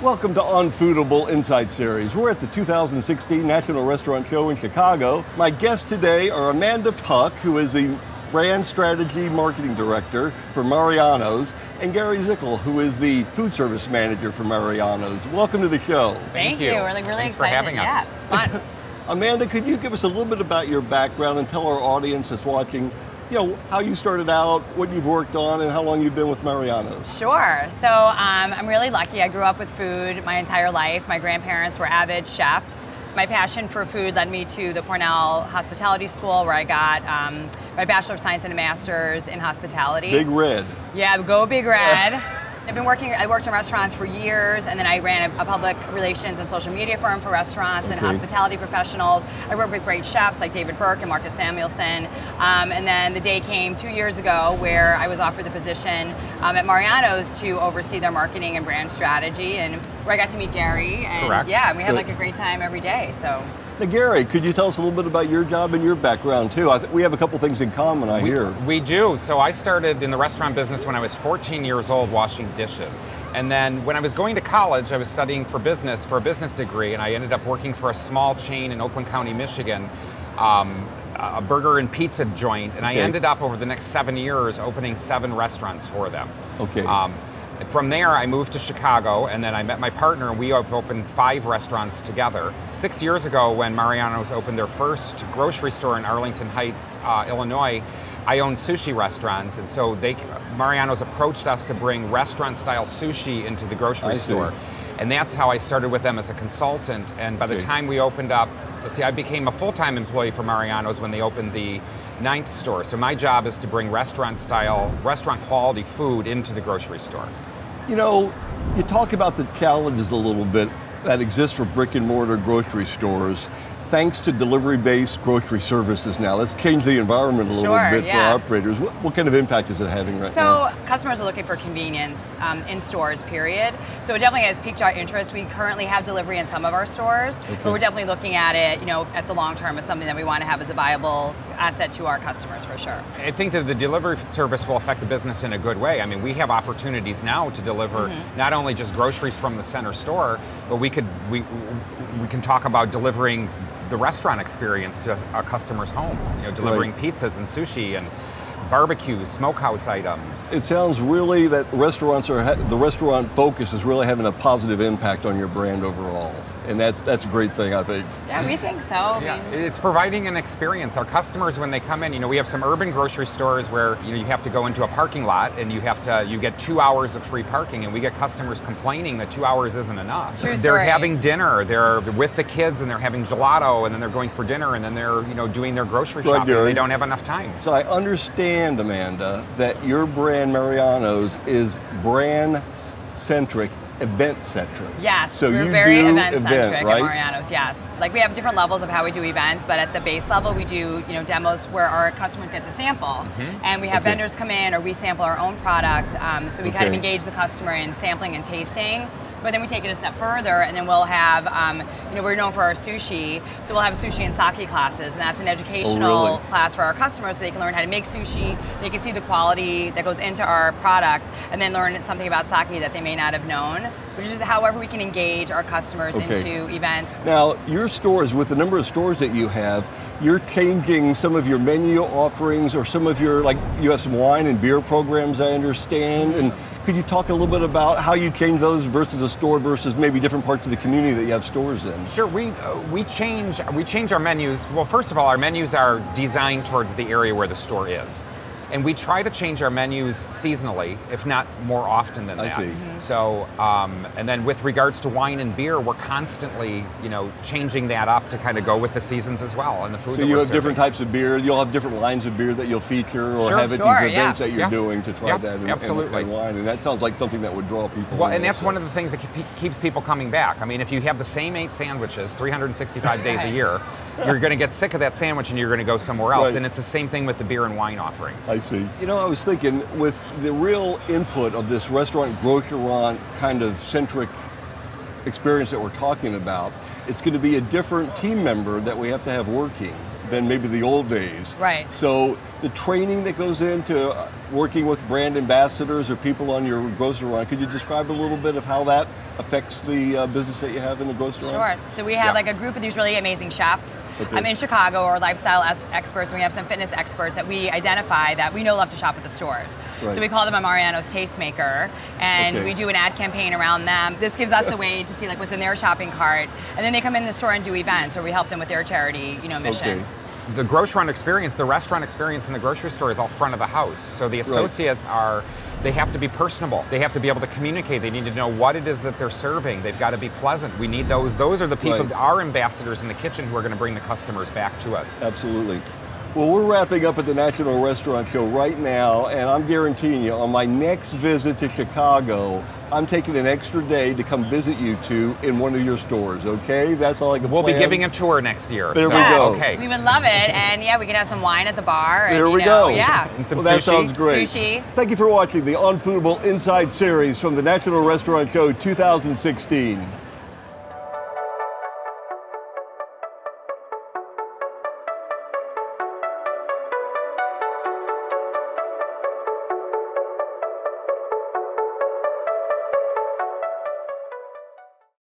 Welcome to On Foodable Insight Series. We're at the 2016 National Restaurant Show in Chicago. My guests today are Amanda Puck, who is the Brand Strategy Marketing Director for Mariano's, and Gary Zickel, who is the Food Service Manager for Mariano's. Welcome to the show. Thank you. We're really Thanks excited. for having us. Yeah, it's fun. Amanda, could you give us a little bit about your background and tell our audience that's watching, how you started out, what you've worked on, and how long you've been with Mariano's? Sure. So I'm really lucky. I grew up with food my entire life. My grandparents were avid chefs. My passion for food led me to the Cornell Hospitality School, where I got my Bachelor of Science and a Master's in Hospitality. Big Red. Yeah, go Big Red. I worked in restaurants for years, and then I ran a public relations and social media firm for restaurants and hospitality professionals. I worked with great chefs like David Burke and Marcus Samuelson. And then the day came 2 years ago where I was offered the position at Mariano's to oversee their marketing and brand strategy, and where I got to meet Gary. And Correct. yeah, we have like a great time every day. So. Now, Gary, could you tell us a little bit about your job and your background too? We have a couple things in common, I hear. We do. So I started in the restaurant business when I was 14 years old washing dishes. And then when I was going to college, I was studying for a business degree, and I ended up working for a small chain in Oakland County, Michigan, a burger and pizza joint. And I ended up over the next 7 years opening 7 restaurants for them. Okay. From there, I moved to Chicago, and then I met my partner, and we have opened 5 restaurants together. 6 years ago, when Mariano's opened their first grocery store in Arlington Heights, Illinois, I owned sushi restaurants, and so Mariano's approached us to bring restaurant-style sushi into the grocery store. And that's how I started with them as a consultant, and by the time we opened up, I became a full-time employee for Mariano's when they opened the 9th store. So my job is to bring restaurant-style, restaurant-quality food into the grocery store. You talk about the challenges a little bit that exist for brick and mortar grocery stores. Thanks to delivery-based grocery services now, let's change the environment a little bit for operators. What kind of impact is it having right now? So customers are looking for convenience in stores, period. So it definitely has piqued our interest. We currently have delivery in some of our stores, but we're definitely looking at it, at the long term as something that we want to have as a viable asset to our customers for sure. I think that the delivery service will affect the business in a good way. I mean, we have opportunities now to deliver not only just groceries from the center store, but we can talk about delivering the restaurant experience to a customer's home, delivering pizzas and sushi and barbecues, smokehouse items. It sounds really that the restaurant focus is really having a positive impact on your brand overall. And that's a great thing, I think. Yeah, we think so. Yeah, it's providing an experience. Our customers, when they come in, we have some urban grocery stores where you have to go into a parking lot and you get 2 hours of free parking, and we get customers complaining that 2 hours isn't enough. True they're story. having dinner, they're with the kids, and they're having gelato, and then they're going for dinner, and then they're doing their grocery shopping. Gary. They don't have enough time. So I understand, Amanda, that your brand Mariano's is brand-centric, event-centric. Yes, so we're you very do event-centric right? at Mariano's, yes. Like we have different levels of how we do events, but at the base level we do demos where our customers get to sample. And we have vendors come in, or we sample our own product, so we kind of engage the customer in sampling and tasting. But then we take it a step further, and then we'll have, we're known for our sushi, so we'll have sushi and sake classes, and that's an educational class for our customers, so they can learn how to make sushi, they can see the quality that goes into our product, and then learn something about sake that they may not have known, which is however we can engage our customers into events. Now, your stores, with the number of stores that you have, you're changing some of your menu offerings, or some of your, you have some wine and beer programs, I understand, and could you talk a little bit about how you change those versus a store versus maybe different parts of the community that you have stores in? Sure, we change our menus. Well, first of all, our menus are designed towards the area where the store is. And we try to change our menus seasonally, if not more often than that. I see. So, and then with regards to wine and beer, we're constantly, changing that up to kind of go with the seasons as well and the food. So you have different types of beer. You'll have different lines of beer that you'll feature, or have at these events that you're doing to try that and wine. And that sounds like something that would draw people. Well, and that's one of the things that keeps people coming back. I mean, if you have the same 8 sandwiches 365 days a year, you're going to get sick of that sandwich and you're going to go somewhere else. And it's the same thing with the beer and wine offerings. I see. I was thinking, with the real input of this restaurant groceraunt kind of centric experience that we're talking about, it's going to be a different team member that we have to have working than maybe the old days. Right. So the training that goes into working with brand ambassadors or people on your groceraunt. Could you describe a little bit of how that affects the business that you have in the groceraunt? Sure. So we have like a group of these really amazing chefs in Chicago, or lifestyle experts, and we have some fitness experts that we identify that we know love to shop at the stores. Right. So we call them a Mariano's Tastemaker, and we do an ad campaign around them. This gives us a way to see like what's in their shopping cart, and then they come in the store and do events, or we help them with their charity, missions. The groceraunt experience, the restaurant experience in the grocery store is all front of the house. So the associates they have to be personable. They have to be able to communicate. They need to know what it is that they're serving. They've got to be pleasant. We need those. Those are the people, our ambassadors in the kitchen, who are going to bring the customers back to us. Absolutely. Well, we're wrapping up at the National Restaurant Show right now, and I'm guaranteeing you, on my next visit to Chicago, I'm taking an extra day to come visit you two in one of your stores, okay? That's all I can plan. We'll be giving a tour next year. There we go. Okay. We would love it, and yeah, we can have some wine at the bar. There we go. Yeah. And some sushi. That sounds great. Sushi. Thank you for watching the On Foodable Insight Series from the National Restaurant Show 2016.